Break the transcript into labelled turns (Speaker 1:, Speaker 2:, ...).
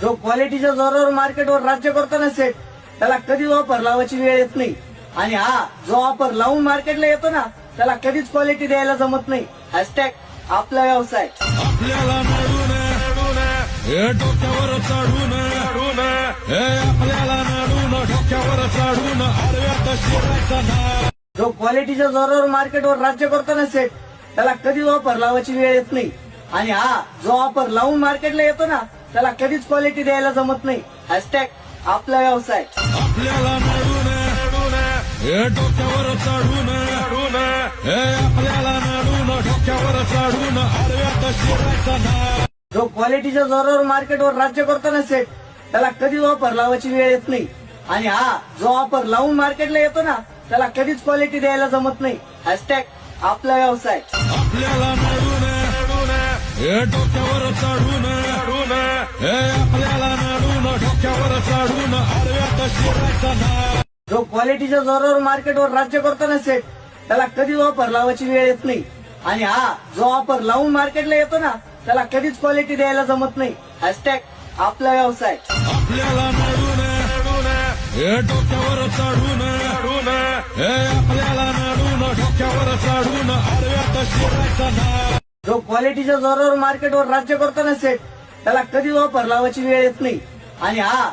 Speaker 1: जो क्वालिटीच्या जोरावर मार्केटवर राज्य करतो ना सेट, त्याला कधीच ऑफर लावायची वेळ येत नाही. आणि हा जो ऑफर लावून मार्केटला येतो ना, त्याला कधीच क्वालिटी द्यायला जमत नाही. हॅशटॅग आपला व्यवसाय.
Speaker 2: आपल्याला नडून हे डोक्यावर चढून हे आपल्याला नडून डोक्यावर चढून आडव्यात शिरायचा ना.
Speaker 1: जो क्वालिटीच्या जोरावर मार्केटवर राज्य करतो ना सेट, त्याला कधीच ऑफर लावायची वेळ येत नाही. आणि हा जो ऑफर लावून मार्केटला येतो ना, त्याला कधीच क्वालिटी द्यायला जमत नाही. हॅशटॅग आपला व्यवसाय.
Speaker 2: आपल्याला नडून हे डोक्यावर चढून हे आपल्याला नडून डोक्यावर चढून आडव्यात शिरायचा ना.
Speaker 1: जो क्वालिटीच्या जोरावर मार्केटवर राज्य करतो ना सेट, त्याला कधीच ऑफर लावायची वेळ येत नाही. आणि हा जो ऑफर लावून मार्केटला येतो ना, त्याला कधीच क्वालिटी द्यायला जमत नाही. हॅशटॅग आपला व्यवसाय.
Speaker 2: आपल्याला नडून हे डोक्यावर चढून हे आपल्याला नडून डोक्यावर चढून आडव्यात शिरायचा ना.
Speaker 1: जो क्वालिटीच्या जोरावर मार्केटवर राज्य करतो ना सेट, त्याला कधीच ऑफर लावायची वेळ येत नाही. आणि हा जो ऑफर लावून मार्केटला येतो ना, त्याला कधीच क्वालिटी द्यायला जमत नाही. हॅशटॅग आपला व्यवसाय.
Speaker 2: आपल्याला नडून हे डोक्यावर चढून हे आपल्याला नडून डोक्यावर चढून आडव्यात शिरायचा ना.
Speaker 1: जो क्वालिटीच्या जोरावर मार्केटवर राज्य करतो ना सेट, त्याला कधीच ऑफर लावायची वेळ येत नाही. आणि हा